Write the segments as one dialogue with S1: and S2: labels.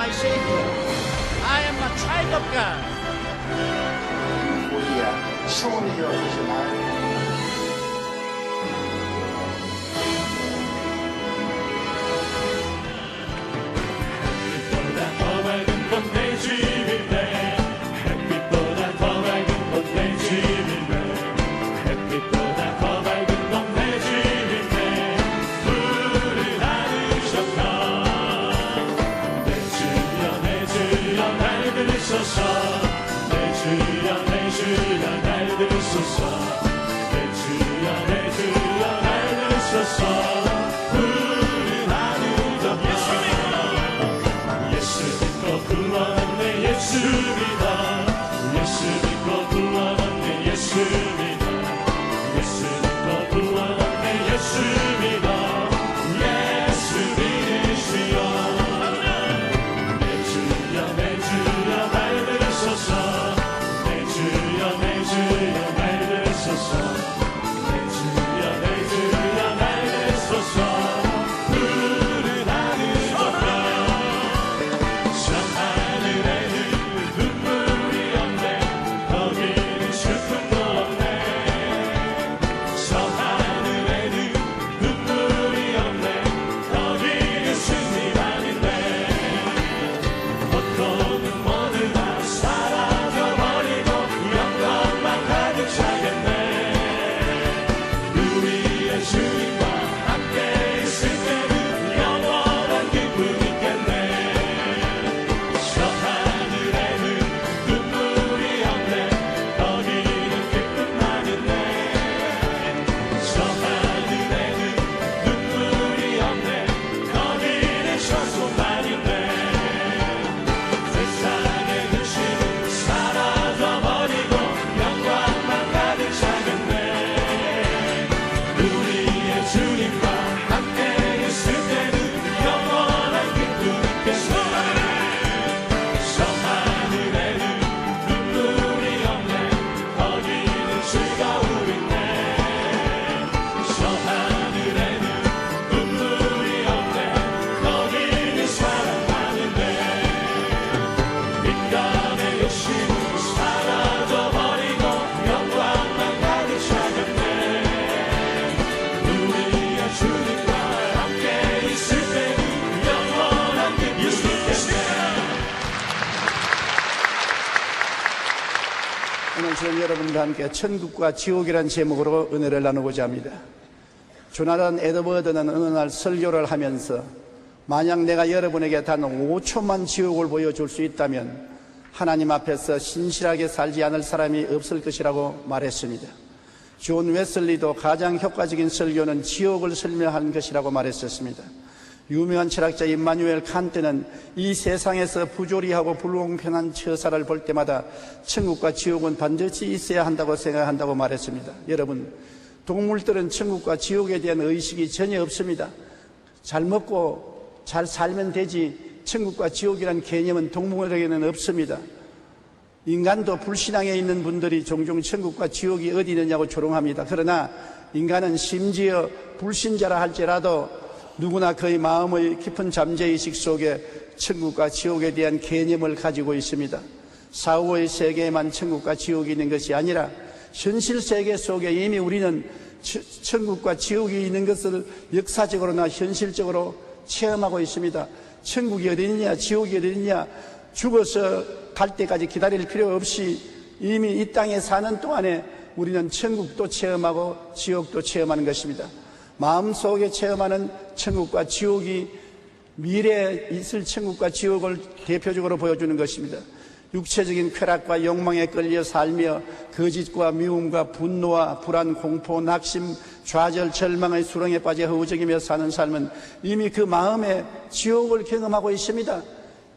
S1: my Savior. I am a child of God.
S2: 우리야 시온이여 하지 말고
S3: 더 밝은 건 내 집이네. 햇빛보다 더 밝은 건 내 집이네. 햇빛보다 더 밝은 건 내 집이네. 불을 닫으셨나. 내 주여 날 들으소서. 내 주여 날 들으소서. 내 주여 날 들으소서. 구원한 내 예수 믿어. 예수 믿고 구원한 내 예수 믿어. 예수 믿고 구원한 내 예수 믿어. 예수 믿으시오. 내 주여 날 들으소서. 내 주여 날 들으소서. 내 주여 날 들으소서.
S4: 오늘 저는 여러분과 함께 천국과 지옥이라는 제목으로 은혜를 나누고자 합니다. 조나단 에드워드는 어느 날 설교를 하면서 만약 내가 여러분에게 단 5초만 지옥을 보여줄 수 있다면 하나님 앞에서 신실하게 살지 않을 사람이 없을 것이라고 말했습니다. 존 웨슬리도 가장 효과적인 설교는 지옥을 설명한 것이라고 말했었습니다. 유명한 철학자 임마누엘 칸트는 이 세상에서 부조리하고 불공평한 처사를 볼 때마다 천국과 지옥은 반드시 있어야 한다고 생각한다고 말했습니다. 여러분, 동물들은 천국과 지옥에 대한 의식이 전혀 없습니다. 잘 먹고 잘 살면 되지 천국과 지옥이라는 개념은 동물에게는 없습니다. 인간도 불신앙에 있는 분들이 종종 천국과 지옥이 어디 있느냐고 조롱합니다. 그러나 인간은 심지어 불신자라 할지라도 누구나 그의 마음의 깊은 잠재의식 속에 천국과 지옥에 대한 개념을 가지고 있습니다. 사후의 세계에만 천국과 지옥이 있는 것이 아니라 현실 세계 속에 이미 우리는 천국과 지옥이 있는 것을 역사적으로나 현실적으로 체험하고 있습니다. 천국이 어디 있느냐, 지옥이 어디 있느냐, 죽어서 갈 때까지 기다릴 필요 없이 이미 이 땅에 사는 동안에 우리는 천국도 체험하고 지옥도 체험하는 것입니다. 마음속에 체험하는 천국과 지옥이 미래에 있을 천국과 지옥을 대표적으로 보여주는 것입니다. 육체적인 쾌락과 욕망에 끌려 살며 거짓과 미움과 분노와 불안, 공포, 낙심, 좌절, 절망의 수렁에 빠져 허우적이며 사는 삶은 이미 그 마음에 지옥을 경험하고 있습니다.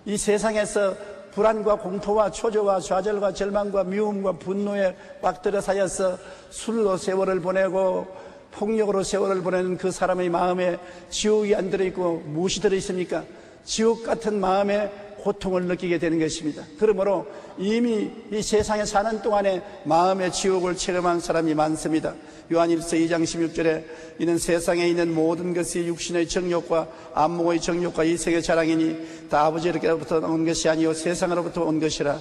S4: 이 세상에서 불안과 공포와 초조와 좌절과 절망과 미움과 분노에 빡들어 사여서 술로 세월을 보내고 폭력으로 세월을 보내는 그 사람의 마음에 지옥이 안 들어있고 무엇이 들어있습니까? 지옥 같은 마음에 고통을 느끼게 되는 것입니다. 그러므로 이미 이 세상에 사는 동안에 마음의 지옥을 체험한 사람이 많습니다. 요한일서 2장 16절에 이는 세상에 있는 모든 것이 육신의 정욕과 안목의 정욕과 이색의 자랑이니 다 아버지로부터 온 것이 아니요 세상으로부터 온 것이라.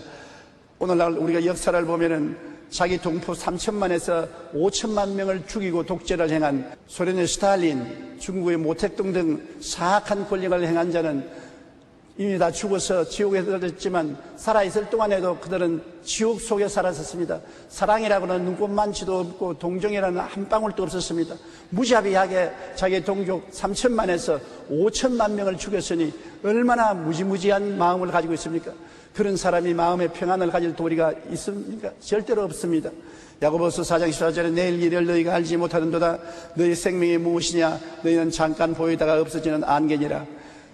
S4: 오늘날 우리가 역사를 보면은 자기 동포 3천만에서 5천만 명을 죽이고 독재를 행한 소련의 스탈린, 중국의 모택동 등 사악한 권력을 행한 자는 이미 다 죽어서 지옥에 떨어졌지만 살아있을 동안에도 그들은 지옥 속에 살았었습니다. 사랑이라고는 눈꼽만치도 없고 동정이라는 한 방울도 없었습니다. 무자비하게 자기 동족 3천만에서 5천만 명을 죽였으니 얼마나 무지무지한 마음을 가지고 있습니까? 그런 사람이 마음의 평안을 가질 도리가 있습니까? 절대로 없습니다. 야고보서 4장 14절에 내일 일을 너희가 알지 못하는도다. 너희 생명이 무엇이냐? 너희는 잠깐 보이다가 없어지는 안개니라.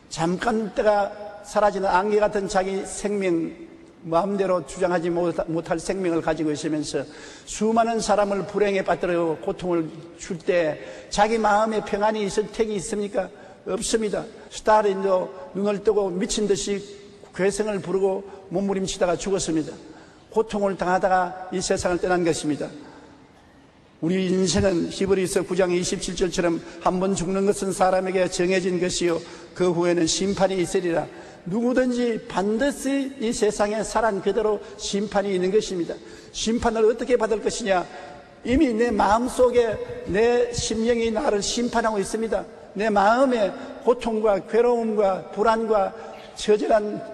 S4: 잠깐 때가 사라지는 안개 같은 자기 생명, 마음대로 주장하지 못할 생명을 가지고 있으면서 수많은 사람을 불행에 빠뜨리고 고통을 줄 때 자기 마음에 평안이 있을 택이 있습니까? 없습니다. 스탈린도 눈을 뜨고 미친 듯이 괴성을 부르고 몸부림치다가 죽었습니다. 고통을 당하다가 이 세상을 떠난 것입니다. 우리 인생은 히브리서 9장 27절처럼 한 번 죽는 것은 사람에게 정해진 것이요 그 후에는 심판이 있으리라. 누구든지 반드시 이 세상에 살아 그대로 심판이 있는 것입니다. 심판을 어떻게 받을 것이냐? 이미 내 마음속에 내 심령이 나를 심판하고 있습니다. 내 마음에 고통과 괴로움과 불안과 처절한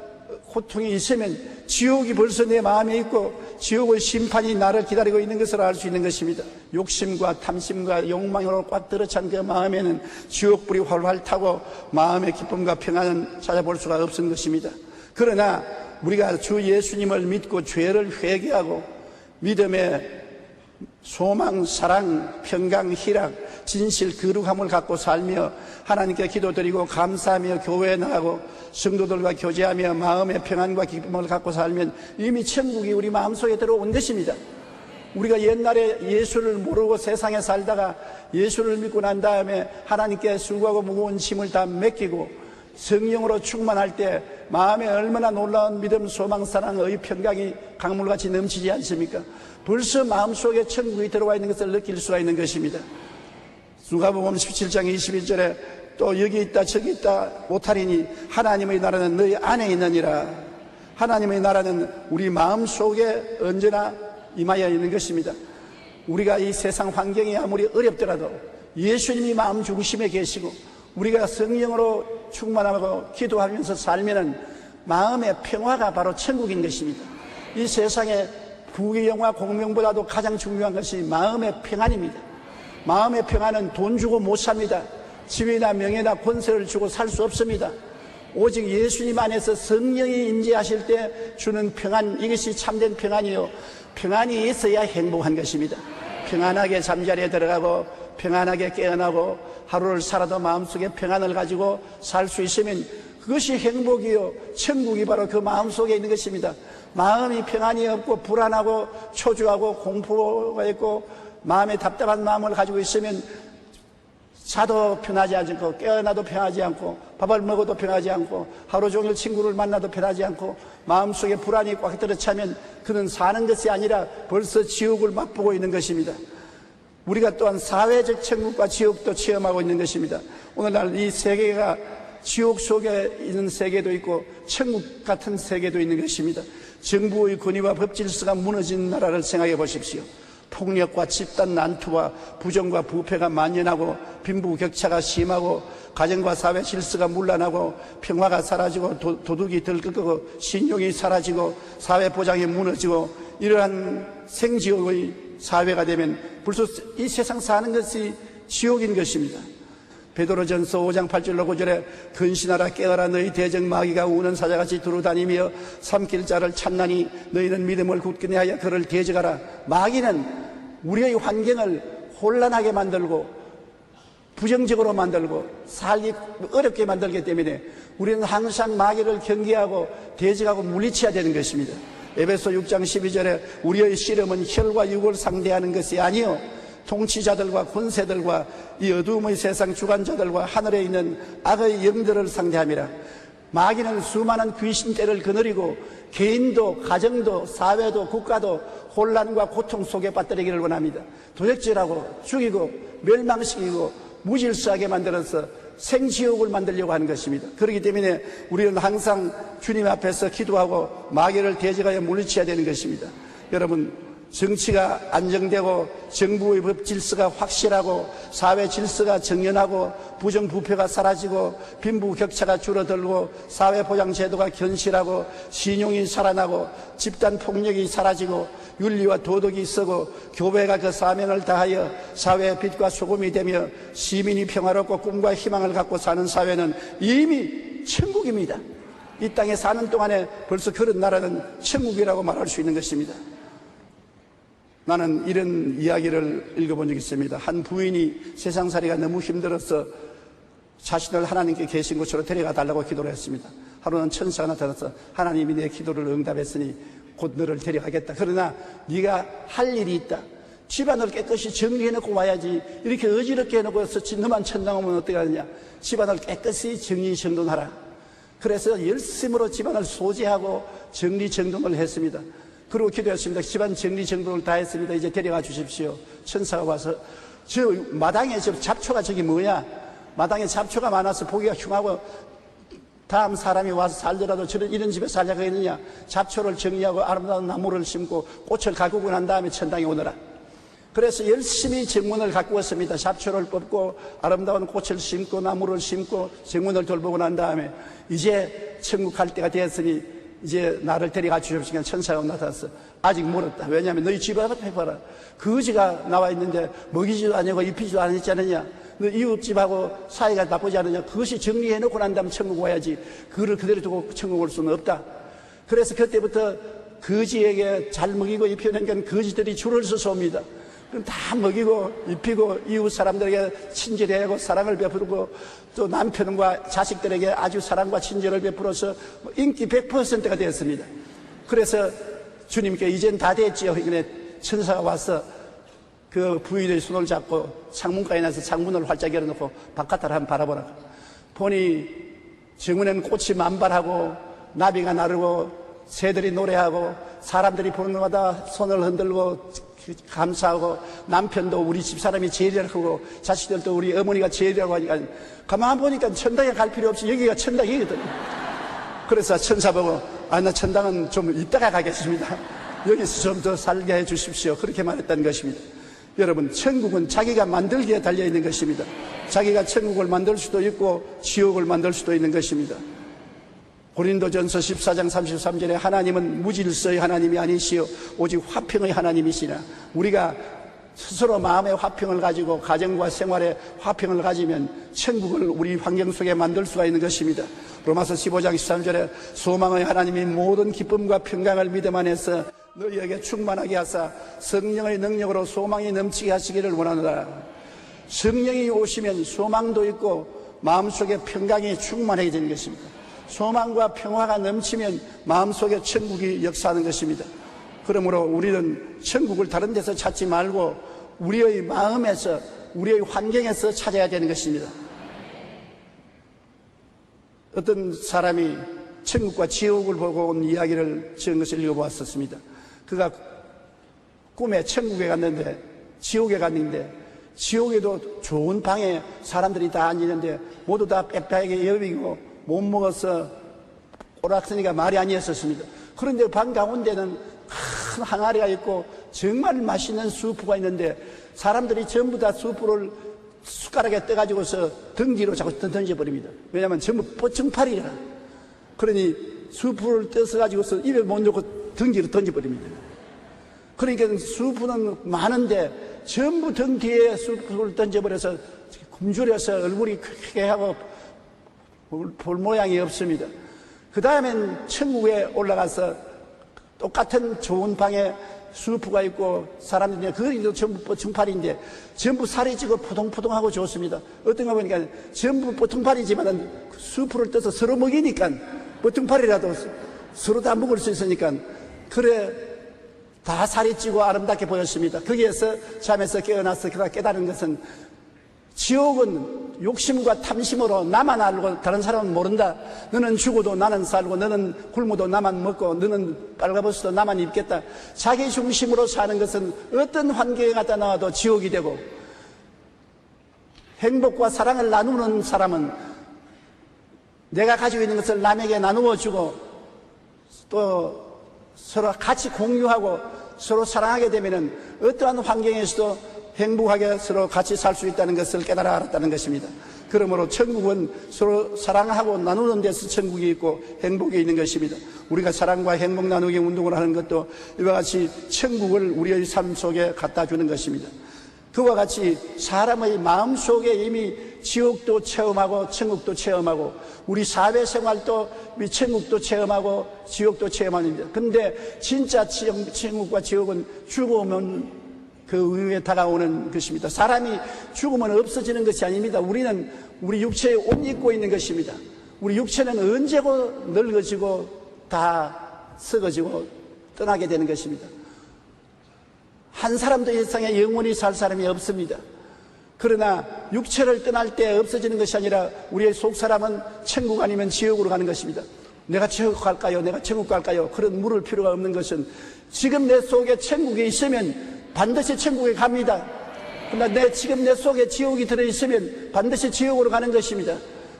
S4: 고통이 있으면 지옥이 벌써 내 마음에 있고 지옥의 심판이 나를 기다리고 있는 것을 알 수 있는 것입니다. 욕심과 탐심과 욕망으로 꽉 들어찬 그 마음에는 지옥불이 활활 타고 마음의 기쁨과 평안은 찾아볼 수가 없는 것입니다. 그러나 우리가 주 예수님을 믿고 죄를 회개하고 믿음의 소망, 사랑, 평강, 희락, 진실, 거룩함을 갖고 살며 하나님께 기도드리고 감사하며 교회에 나가고 성도들과 교제하며 마음의 평안과 기쁨을 갖고 살면 이미 천국이 우리 마음속에 들어온 것입니다. 우리가 옛날에 예수를 모르고 세상에 살다가 예수를 믿고 난 다음에 하나님께 수고하고 무거운 짐을 다 맡기고 성령으로 충만할 때 마음에 얼마나 놀라운 믿음, 소망, 사랑, 의, 평강이 강물같이 넘치지 않습니까? 벌써 마음속에 천국이 들어와 있는 것을 느낄 수가 있는 것입니다. 누가복음 17장 21절에 또 여기 있다 저기 있다 못하리니 하나님의 나라는 너희 안에 있느니라. 하나님의 나라는 우리 마음속에 언제나 임하여 있는 것입니다. 우리가 이 세상 환경이 아무리 어렵더라도 예수님이 마음 중심에 계시고 우리가 성령으로 충만하고 기도하면서 살면은 마음의 평화가 바로 천국인 것입니다. 이 세상에 부귀영화 공명보다도 가장 중요한 것이 마음의 평안입니다. 마음의 평안은 돈 주고 못 삽니다. 지위나 명예나 권세를 주고 살 수 없습니다. 오직 예수님 안에서 성령이 임재하실 때 주는 평안, 이것이 참된 평안이요 평안이 있어야 행복한 것입니다. 평안하게 잠자리에 들어가고 평안하게 깨어나고 하루를 살아도 마음속에 평안을 가지고 살 수 있으면 그것이 행복이요 천국이 바로 그 마음속에 있는 것입니다. 마음이 평안이 없고 불안하고 초조하고 공포가 있고 마음에 답답한 마음을 가지고 있으면 자도 편하지 않고 깨어나도 편하지 않고 밥을 먹어도 편하지 않고 하루 종일 친구를 만나도 편하지 않고 마음속에 불안이 꽉 들어차면 그는 사는 것이 아니라 벌써 지옥을 맛보고 있는 것입니다. 우리가 또한 사회적 천국과 지옥도 체험하고 있는 것입니다. 오늘날 이 세계가 지옥 속에 있는 세계도 있고 천국 같은 세계도 있는 것입니다. 정부의 권위와 법 질서가 무너진 나라를 생각해 보십시오. 폭력과 집단 난투와 부정과 부패가 만연하고 빈부격차가 심하고 가정과 사회 질서가 문란하고 평화가 사라지고 도둑이 들끓고 신용이 사라지고 사회 보장이 무너지고 이러한 생지옥의 사회가 되면 벌써 이 세상 사는 것이 지옥인 것입니다. 베드로전서 5장 8절로 9절에 근신하라 깨어라 너희 대적 마귀가 우는 사자같이 두루다니며 삼킬 자를 찾나니 너희는 믿음을 굳게 하여 그를 대적하라. 마귀는 우리의 환경을 혼란하게 만들고 부정적으로 만들고 살기 어렵게 만들기 때문에 우리는 항상 마귀를 경계하고 대적하고 물리쳐야 되는 것입니다. 에베소 6장 12절에 우리의 씨름은 혈과 육을 상대하는 것이 아니요 통치자들과 권세들과 이 어두움의 세상 주관자들과 하늘에 있는 악의 영들을 상대함이라. 마귀는 수많은 귀신떼를 거느리고 개인도 가정도 사회도 국가도 혼란과 고통 속에 빠뜨리기를 원합니다. 도적질하고 죽이고 멸망시키고 무질서하게 만들어서 생지옥을 만들려고 하는 것입니다. 그렇기 때문에 우리는 항상 주님 앞에서 기도하고 마귀를 대적하여 물리쳐야 되는 것입니다. 여러분, 정치가 안정되고 정부의 법 질서가 확실하고 사회 질서가 정연하고 부정부패가 사라지고 빈부격차가 줄어들고 사회보장제도가 견실하고 신용이 살아나고 집단폭력이 사라지고 윤리와 도덕이 있고 교회가 그 사명을 다하여 사회의 빛과 소금이 되며 시민이 평화롭고 꿈과 희망을 갖고 사는 사회는 이미 천국입니다. 이 땅에 사는 동안에 벌써 그런 나라는 천국이라고 말할 수 있는 것입니다. 나는 이런 이야기를 읽어본 적이 있습니다. 한 부인이 세상살이가 너무 힘들어서 자신을 하나님께 계신 곳으로 데려가 달라고 기도를 했습니다. 하루는 천사가 나타나서 하나님이 내 기도를 응답했으니 곧 너를 데려가겠다. 그러나 네가 할 일이 있다. 집안을 깨끗이 정리해놓고 와야지. 이렇게 어지럽게 해놓고 너만 천당 오면 어떻게 하느냐. 집안을 깨끗이 정리정돈하라. 그래서 열심으로 집안을 소지하고 정리정돈을 했습니다. 그리고 기도했습니다. 집안 정리정돈을 다 했습니다. 이제 데려가 주십시오. 천사가 와서 저 마당에 저 잡초가 저기 뭐야. 마당에 잡초가 많아서 보기가 흉하고 다음 사람이 와서 살더라도 이런 집에 살자고 했느냐. 잡초를 정리하고 아름다운 나무를 심고 꽃을 가꾸고 난 다음에 천당에 오너라. 그래서 열심히 정문을 가꾸었습니다. 잡초를 뽑고 아름다운 꽃을 심고 나무를 심고 정문을 돌보고 난 다음에 이제 천국 갈 때가 되었으니 이제 나를 데려가 주십시오. 천사가 나타났어. 아직 멀었다. 왜냐하면 너희 집 앞에 해봐라. 거지가 나와 있는데 먹이지도 아니고 입히지도 않았지 않느냐. 너 이웃집하고 사이가 나쁘지 않느냐. 그것이 정리해놓고 난 다음에 천국 와야지. 그거를 그대로 두고 천국 올 수는 없다. 그래서 그때부터 거지에게 잘 먹이고 입히는 거지들이 줄을 서서 옵니다. 그럼 다 먹이고 입히고 이웃 사람들에게 친절해하고 사랑을 베푸고 또 남편과 자식들에게 아주 사랑과 친절을 베풀어서 인기 100%가 되었습니다. 그래서 주님께 이젠 다 됐지요. 이번에 천사가 와서 그 부인의 손을 잡고 창문가에 나서 창문을 활짝 열어놓고 바깥을 한번 바라보라. 보니 정문에는 꽃이 만발하고 나비가 나르고 새들이 노래하고 사람들이 보는 것마다 손을 흔들고 감사하고 남편도 우리 집사람이 제일이라고 하고 자식들도 우리 어머니가 제일이라고 하니까 가만 보니까 천당에 갈 필요 없이 여기가 천당이거든요. 그래서 천사 보고 나 천당은 좀 이따가 가겠습니다. 여기서 좀 더 살게 해 주십시오. 그렇게 말했다는 것입니다. 여러분, 천국은 자기가 만들기에 달려있는 것입니다. 자기가 천국을 만들 수도 있고 지옥을 만들 수도 있는 것입니다. 고린도전서 14장 33절에 하나님은 무질서의 하나님이 아니시오 오직 화평의 하나님이시라. 우리가 스스로 마음의 화평을 가지고 가정과 생활의 화평을 가지면 천국을 우리 환경 속에 만들 수가 있는 것입니다. 로마서 15장 13절에 소망의 하나님이 모든 기쁨과 평강을 믿음 안에서 너희에게 충만하게 하사 성령의 능력으로 소망이 넘치게 하시기를 원하노라. 성령이 오시면 소망도 있고 마음속에 평강이 충만해지는 것입니다. 소망과 평화가 넘치면 마음속에 천국이 역사하는 것입니다. 그러므로 우리는 천국을 다른 데서 찾지 말고 우리의 마음에서 우리의 환경에서 찾아야 되는 것입니다. 어떤 사람이 천국과 지옥을 보고 온 이야기를 지은 것을 읽어보았었습니다. 그가 꿈에 천국에 갔는데 지옥에 갔는데 지옥에도 좋은 방에 사람들이 다 앉았는데 모두 다 빼빼하게 여비고 못 먹어서 오락서니가 말이 아니었었습니다. 그런데 방 가운데는 큰 항아리가 있고 정말 맛있는 수프가 있는데 사람들이 전부 다 수프를 숟가락에 떠가지고서 등 뒤로 자꾸 던져버립니다. 왜냐하면 전부 뽀청팔이라. 그러니 수프를 떠서가지고서 입에 못 넣고 등 뒤로 던져버립니다. 그러니까 수프는 많은데 전부 등 뒤에 수프를 던져버려서 굶주려서 얼굴이 크게 하고 볼 모양이 없습니다. 그 다음엔 천국에 올라가서 똑같은 좋은 방에 수프가 있고 사람들이 그것도 전부 뽀청팔인데 전부 살이 찌고 포동포동하고 좋습니다. 어떤 거 보니까 전부 뽀청팔이지만 수프를 떠서 서로 먹이니까 뽀청팔이라도 서로 다 먹을 수 있으니까 그래 다 살이 찌고 아름답게 보였습니다. 거기에서 잠에서 깨어나서 그가 깨달은 것은 지옥은 욕심과 탐심으로 나만 알고 다른 사람은 모른다. 너는 죽어도 나는 살고, 너는 굶어도 나만 먹고, 너는 빨가벗어도 나만 입겠다. 자기 중심으로 사는 것은 어떤 환경에 갖다 놔도 지옥이 되고, 행복과 사랑을 나누는 사람은 내가 가지고 있는 것을 남에게 나누어 주고 또 서로 같이 공유하고 서로 사랑하게 되면은 어떠한 환경에서도 행복하게 서로 같이 살 수 있다는 것을 깨달아 알았다는 것입니다. 그러므로 천국은 서로 사랑하고 나누는 데서 천국이 있고 행복이 있는 것입니다. 우리가 사랑과 행복 나누기 운동을 하는 것도 이와 같이 천국을 우리의 삶 속에 갖다 주는 것입니다. 그와 같이 사람의 마음속에 이미 지옥도 체험하고 천국도 체험하고 우리 사회생활도 천국도 체험하고 지옥도 체험하는 겁니다. 그런데 진짜 천국과 지옥은 죽으면 그 위에 다가오는 것입니다. 사람이 죽으면 없어지는 것이 아닙니다. 우리는 우리 육체에 옷 입고 있는 것입니다. 우리 육체는 언제고 늙어지고 다 썩어지고 떠나게 되는 것입니다. 한 사람도 이 세상에 영원히 살 사람이 없습니다. 그러나 육체를 떠날 때 없어지는 것이 아니라 우리의 속 사람은 천국 아니면 지옥으로 가는 것입니다. 내가 지옥 갈까요? 내가 천국 갈까요? 그런 물을 필요가 없는 것은 지금 내 속에 천국이 있으면 반드시 천국에 갑니다. 그러나 지금 내 속에 지옥이 들어있으면 반드시 지옥으로 가는 것입니다.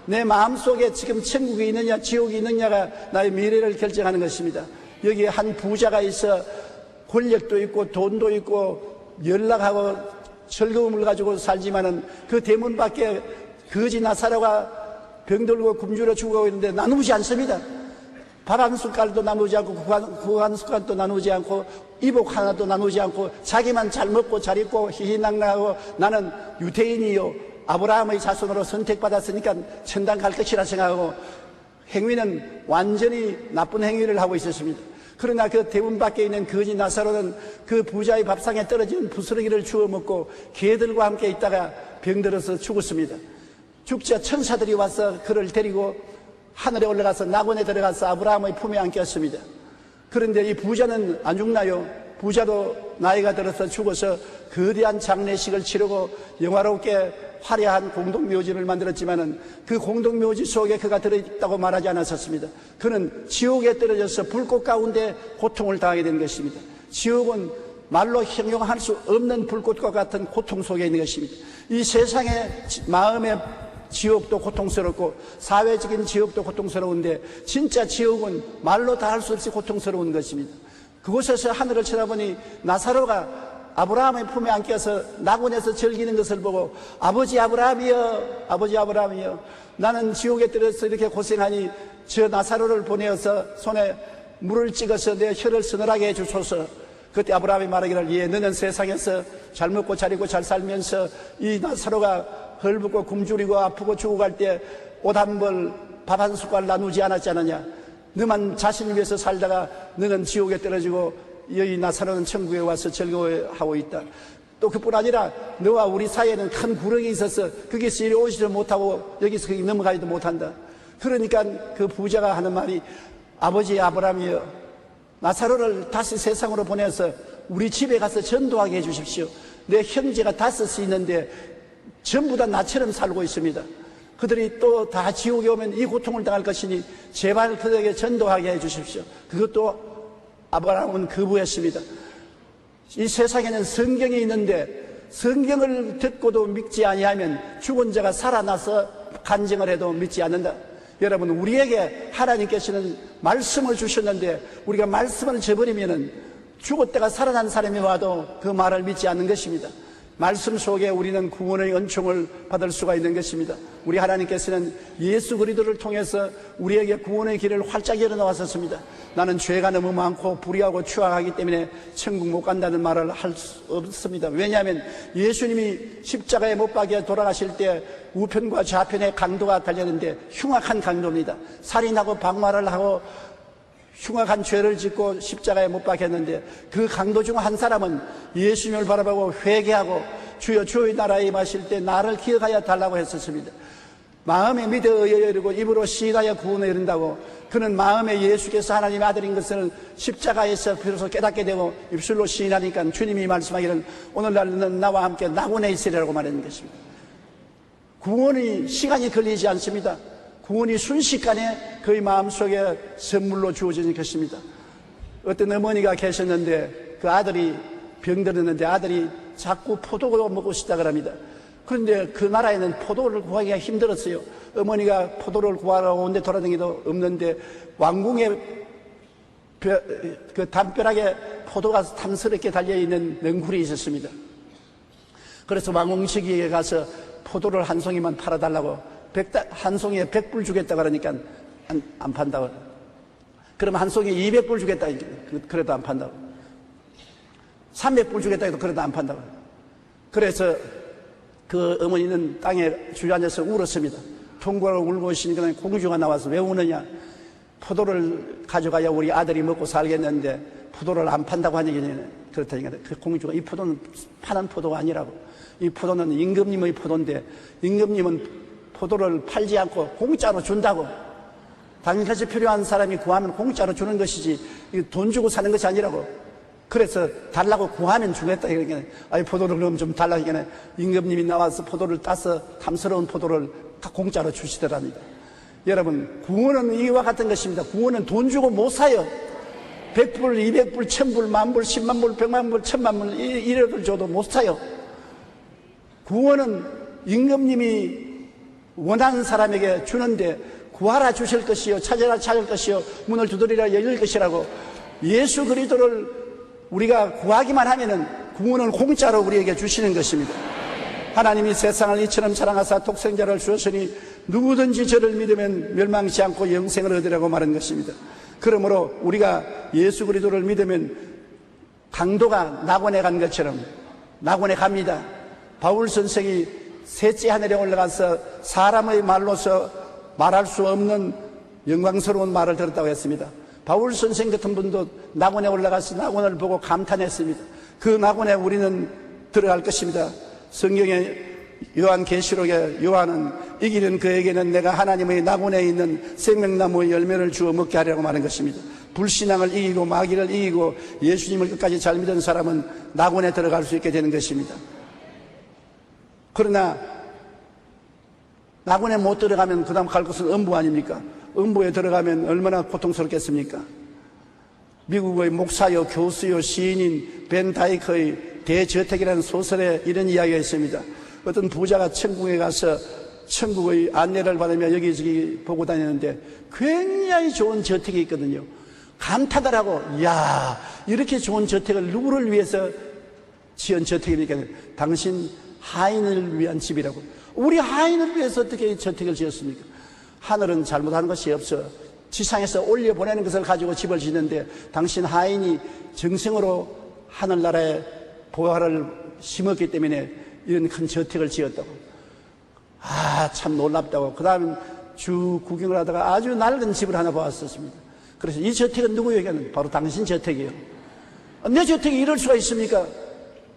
S4: 내 마음속에 지금 천국이 있느냐 지옥이 있느냐가 나의 미래를 결정하는 것입니다. 여기에 한 부자가 있어 권력도 있고 돈도 있고 연락하고 즐거움을 가지고 살지만은 그 대문 밖에 거지 나사로가 병들고 굶주려 죽어가고 있는데 나누지 않습니다. 밥 한 숟갈도 나누지 않고 국 한 숟갈도 나누지 않고 이복 하나도 나누지 않고 자기만 잘 먹고 잘 입고 희희낙낙하고 나는 유대인이요 아브라함의 자손으로 선택받았으니까 천당 갈 것이라 생각하고 행위는 완전히 나쁜 행위를 하고 있었습니다. 그러나 그 대문 밖에 있는 거지 나사로는 그 부자의 밥상에 떨어진 부스러기를 주워 먹고 개들과 함께 있다가 병들어서 죽었습니다. 죽자 천사들이 와서 그를 데리고 하늘에 올라가서 낙원에 들어가서 아브라함의 품에 안겼습니다. 그런데 이 부자는 안 죽나요? 부자도 나이가 들어서 죽어서 거대한 장례식을 치르고 영화롭게 화려한 공동묘지를 만들었지만은 그 공동묘지 속에 그가 들어있다고 말하지 않았었습니다. 그는 지옥에 떨어져서 불꽃 가운데 고통을 당하게 된 것입니다. 지옥은 말로 형용할 수 없는 불꽃과 같은 고통 속에 있는 것입니다. 이 세상의 마음의 지옥도 고통스럽고 사회적인 지옥도 고통스러운데 진짜 지옥은 말로 다 할 수 없이 고통스러운 것입니다. 그곳에서 하늘을 쳐다보니 나사로가 아브라함의 품에 안겨서 낙원에서 즐기는 것을 보고 아버지 아브라함이여 아버지 아브라함이여 나는 지옥에 떨어져서 이렇게 고생하니 저 나사로를 보내어서 손에 물을 찍어서 내 혀를 서늘하게 해주소서. 그때 아브라함이 말하기를 예 너는 세상에서 잘 먹고 잘 입고 잘 살면서 이 나사로가 헐벗고 굶주리고 아프고 죽어갈 때 옷 한 벌 밥 한 숟갈 나누지 않았지 않느냐. 너만 자신을 위해서 살다가 너는 지옥에 떨어지고 여기 나사로는 천국에 와서 즐거워하고 있다. 또 그뿐 아니라 너와 우리 사이에는 큰 구렁이 있어서 거기서 이리 오지도 못하고 여기서 거기 넘어가지도 못한다. 그러니까 그 부자가 하는 말이 아버지 아브라함이여 나사로를 다시 세상으로 보내서 우리 집에 가서 전도하게 해주십시오. 내 형제가 5이 있는데 전부 다 나처럼 살고 있습니다. 그들이 또 다 지옥에 오면 이 고통을 당할 것이니 제발 그들에게 전도하게 해주십시오. 그것도 아브라함은 거부했습니다. 이 세상에는 성경이 있는데 성경을 듣고도 믿지 아니하면 죽은 자가 살아나서 간증을 해도 믿지 않는다. 여러분 우리에게 하나님께서는 말씀을 주셨는데 우리가 말씀을 저버리면 죽었다가 살아난 사람이 와도 그 말을 믿지 않는 것입니다. 말씀 속에 우리는 구원의 은총을 받을 수가 있는 것입니다. 우리 하나님께서는 예수 그리스도를 통해서 우리에게 구원의 길을 활짝 열어놓았었습니다. 나는 죄가 너무 많고 불의하고 추악하기 때문에 천국 못 간다는 말을 할 수 없습니다. 왜냐하면 예수님이 십자가에 못 박혀 돌아가실 때 우편과 좌편에 강도가 달렸는데 흉악한 강도입니다. 살인하고 방화를 하고 흉악한 죄를 짓고 십자가에 못 박혔는데 그 강도 중 한 사람은 예수님을 바라보고 회개하고 주여 주의 나라에 임하실 때 나를 기억하여 달라고 했었습니다. 마음에 믿어 의에 이르고 입으로 시인하여 구원에 이른다고 그는 마음에 예수께서 하나님의 아들인 것을 십자가에서 비로소 깨닫게 되고 입술로 시인하니까 주님이 말씀하기를 오늘날 너는 나와 함께 낙원에 있으리라고 말하는 것입니다. 구원이 시간이 걸리지 않습니다. 구원이 순식간에 그의 마음속에 선물로 주어지는 것입니다. 어떤 어머니가 계셨는데 그 아들이 병들었는데 아들이 자꾸 포도를 먹고 싶다 그럽니다. 그런데 그 나라에는 포도를 구하기가 힘들었어요. 어머니가 포도를 구하러 온데 돌아다니도 없는데 왕궁에 그 담벼락에 포도가 탐스럽게 달려있는 넝쿨이 있었습니다. 그래서 왕궁시기에 가서 포도를 한 송이만 팔아달라고 한 송이에 100불 주겠다 그러니까 안 판다고. 그럼 한 송이에 200불 주겠다 그래도 안 판다고. 300불 주겠다 해도 그래도 안 판다고. 그래서 그 어머니는 땅에 주저앉아서 울었습니다. 통곡을 울고 있으니까 공주가 나와서 왜 우느냐. 포도를 가져가야 우리 아들이 먹고 살겠는데 포도를 안 판다고 하니까 그렇다니까. 그 공주가 이 포도는 파는 포도가 아니라고. 이 포도는 임금님의 포도인데 임금님은 포도를 팔지 않고 공짜로 준다고. 당신같이 필요한 사람이 구하면 공짜로 주는 것이지 돈 주고 사는 것이 아니라고. 그래서 달라고 구하면 주겠다. 그러니까 아이 포도를 그럼 좀 달라고 하니까 임금님이 나와서 포도를 따서 탐스러운 포도를 다 공짜로 주시더랍니다. 여러분, 구원은 이와 같은 것입니다. 구원은 돈 주고 못 사요. 100불, 200불, 1000불, 만불, 10만불, 100만불, 1000만불 이래도 줘도 못 사요. 구원은 임금님이 원하는 사람에게 주는데 구하라 주실 것이요 찾으라 찾을 것이요 문을 두드리라 열릴 것이라고. 예수 그리스도를 우리가 구하기만 하면은 구원은 공짜로 우리에게 주시는 것입니다. 하나님이 세상을 이처럼 사랑하사 독생자를 주었으니 누구든지 저를 믿으면 멸망치 않고 영생을 얻으라고 말한 것입니다. 그러므로 우리가 예수 그리스도를 믿으면 강도가 낙원에 간 것처럼 낙원에 갑니다. 바울 선생이 셋째 하늘에 올라가서 사람의 말로서 말할 수 없는 영광스러운 말을 들었다고 했습니다. 바울 선생 같은 분도 낙원에 올라가서 낙원을 보고 감탄했습니다. 그 낙원에 우리는 들어갈 것입니다. 성경의 요한계시록에 요한은 이기는 그에게는 내가 하나님의 낙원에 있는 생명나무의 열매를 주어 먹게 하려고 말한 것입니다. 불신앙을 이기고 마귀를 이기고 예수님을 끝까지 잘 믿은 사람은 낙원에 들어갈 수 있게 되는 것입니다. 그러나 낙원에 못 들어가면 그 다음 갈 곳은 음부 아닙니까? 음부에 들어가면 얼마나 고통스럽겠습니까? 미국의 목사요, 교수요, 시인인 벤 다이커의 대저택이라는 소설에 이런 이야기가 있습니다. 어떤 부자가 천국에 가서 천국의 안내를 받으며 여기저기 보고 다니는데 굉장히 좋은 저택이 있거든요. 감탄하라고, 이야, 이렇게 좋은 저택을 누구를 위해서 지은 저택입니까? 당신 하인을 위한 집이라고. 우리 하인을 위해서 어떻게 저택을 지었습니까? 하늘은 잘못하는 것이 없어. 지상에서 올려보내는 것을 가지고 집을 짓는데 당신 하인이 정성으로 하늘나라에 보화를 심었기 때문에 이런 큰 저택을 지었다고. 아, 참 놀랍다고. 그 다음 주 구경을 하다가 아주 낡은 집을 하나 보았었습니다. 그래서 이 저택은 누구에게는? 바로 당신 저택이에요. 내 저택이 이럴 수가 있습니까?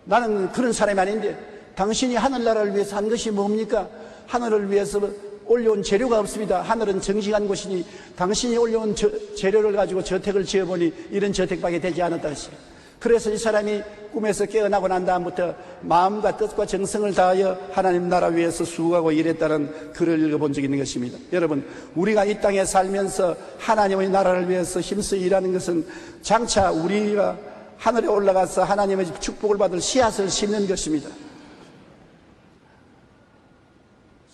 S4: 나는 그런 사람이 아닌데 당신이 하늘나라를 위해서 한 것이 뭡니까? 하늘을 위해서 올려온 재료가 없습니다. 하늘은 정직한 곳이니 당신이 올려온 재료를 가지고 저택을 지어보니 이런 저택밖에 되지 않았다 했어요. 그래서 이 사람이 꿈에서 깨어나고 난 다음부터 마음과 뜻과 정성을 다하여 하나님 나라 위해서 수고하고 일했다는 글을 읽어본 적이 있는 것입니다. 여러분, 우리가 이 땅에 살면서 하나님의 나라를 위해서 힘써 일하는 것은 장차 우리가 하늘에 올라가서 하나님의 축복을 받을 씨앗을 심는 것입니다.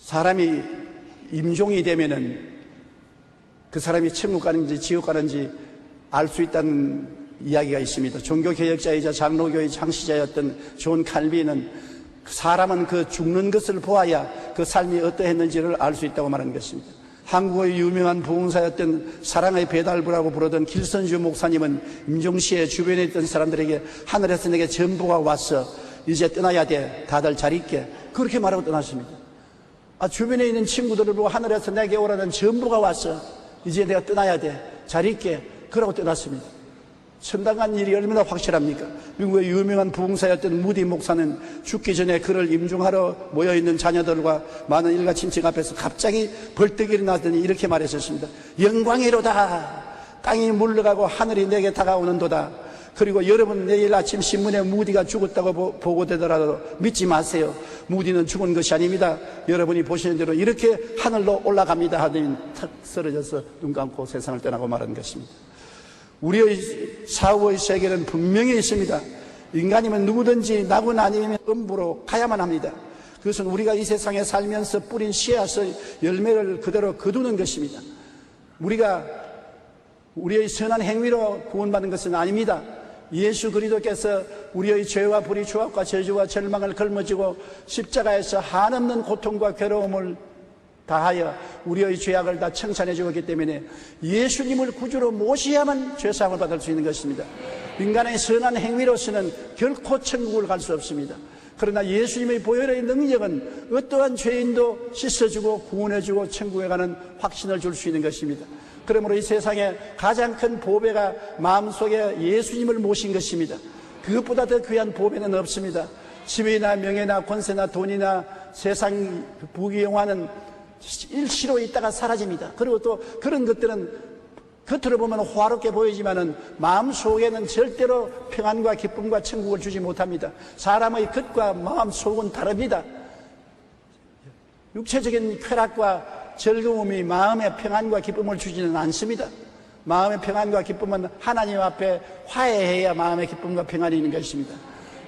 S4: 사람이 임종이 되면은 그 사람이 천국 가는지 지옥 가는지 알 수 있다는 이야기가 있습니다. 종교개혁자이자 장로교의 창시자였던 존 칼빈은 사람은 그 죽는 것을 보아야 그 삶이 어떠했는지를 알 수 있다고 말하는 것입니다. 한국의 유명한 부흥사였던 사랑의 배달부라고 부르던 길선주 목사님은 임종시에 주변에 있던 사람들에게 하늘에서 내게 전보가 왔어. 이제 떠나야 돼. 다들 잘 있게. 그렇게 말하고 떠났습니다. 주변에 있는 친구들을 보고 하늘에서 내게 오라는 전보가 왔어. 이제 내가 떠나야 돼. 잘 있게. 그러고 떠났습니다. 천당한 일이 얼마나 확실합니까? 미국의 유명한 부흥사였던 무디 목사는 죽기 전에 그를 임종하러 모여있는 자녀들과 많은 일가 친척 앞에서 갑자기 벌떡 일어나더니 이렇게 말했었습니다. 영광이로다. 땅이 물러가고 하늘이 내게 다가오는도다. 그리고 여러분 내일 아침 신문에 무디가 죽었다고 보고되더라도 믿지 마세요. 무디는 죽은 것이 아닙니다. 여러분이 보시는 대로 이렇게 하늘로 올라갑니다 하더니 탁 쓰러져서 눈 감고 세상을 떠나고 말한 것입니다. 우리의 사후의 세계는 분명히 있습니다. 인간이면 누구든지 나고 아니면 음부로 가야만 합니다. 그것은 우리가 이 세상에 살면서 뿌린 씨앗의 열매를 그대로 거두는 것입니다. 우리가 우리의 선한 행위로 구원받는 것은 아닙니다. 예수 그리스도께서 우리의 죄와 불의, 추악과 저주와 절망을 걸머쥐고 십자가에서 한없는 고통과 괴로움을 다하여 우리의 죄악을 다 청산해 주었기 때문에 예수님을 구주로 모셔야만 죄사함을 받을 수 있는 것입니다. 인간의 선한 행위로서는 결코 천국을 갈 수 없습니다. 그러나 예수님의 보혈의 능력은 어떠한 죄인도 씻어주고 구원해주고 천국에 가는 확신을 줄 수 있는 것입니다. 그러므로 이 세상에 가장 큰 보배가 마음속에 예수님을 모신 것입니다. 그것보다 더 귀한 보배는 없습니다. 지위나 명예나 권세나 돈이나 세상 부귀영화는 일시로 있다가 사라집니다. 그리고 또 그런 것들은 겉으로 보면 호화롭게 보이지만은 마음속에는 절대로 평안과 기쁨과 천국을 주지 못합니다. 사람의 겉과 마음 속은 다릅니다. 육체적인 쾌락과 즐거움이 마음의 평안과 기쁨을 주지는 않습니다. 마음의 평안과 기쁨은 하나님 앞에 화해해야 마음의 기쁨과 평안이 있는 것입니다.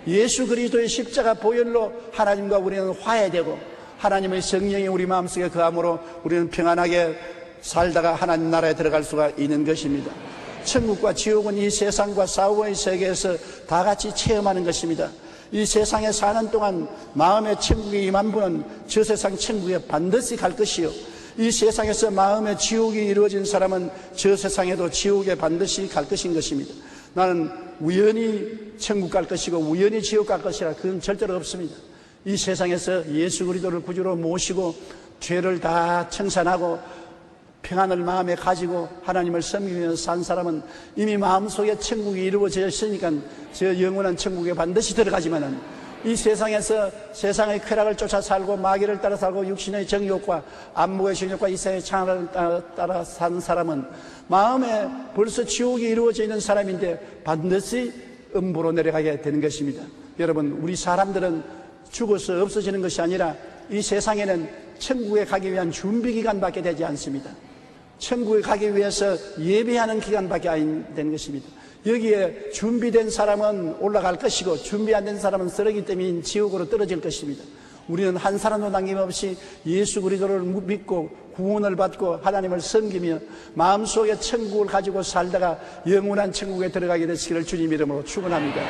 S4: 예수 그리스도의 십자가 보혈로 하나님과 우리는 화해되고 하나님의 성령이 우리 마음속에 거함으로 우리는 평안하게 살다가 하나님 나라에 들어갈 수가 있는 것입니다. 천국과 지옥은 이 세상과 사후의 세계에서 다 같이 체험하는 것입니다. 이 세상에 사는 동안 마음의 천국이 임한 분은 저 세상 천국에 반드시 갈 것이요, 이 세상에서 마음의 지옥이 이루어진 사람은 저 세상에도 지옥에 반드시 갈 것인 것입니다. 나는 우연히 천국 갈 것이고 우연히 지옥 갈 것이라 그건 절대로 없습니다. 이 세상에서 예수 그리스도를 구주로 모시고 죄를 다 청산하고 평안을 마음에 가지고 하나님을 섬기면서 산 사람은 이미 마음속에 천국이 이루어져 있으니까 저 영원한 천국에 반드시 들어가지만은 이 세상에서 세상의 쾌락을 쫓아 살고 마귀를 따라 살고 육신의 정욕과 안목의 정욕과 이세의 창을 따라 산 사람은 마음에 벌써 지옥이 이루어져 있는 사람인데 반드시 음부로 내려가게 되는 것입니다. 여러분, 우리 사람들은 죽어서 없어지는 것이 아니라 이 세상에는 천국에 가기 위한 준비 기간밖에 되지 않습니다. 천국에 가기 위해서 예배하는 기간밖에 안 되는 것입니다. 여기에 준비된 사람은 올라갈 것이고 준비 안 된 사람은 쓰레기 때문에 지옥으로 떨어질 것입니다. 우리는 한 사람도 남김없이 예수 그리스도를 믿고 구원을 받고 하나님을 섬기며 마음속에 천국을 가지고 살다가 영원한 천국에 들어가게 되시기를 주님 이름으로 축원합니다.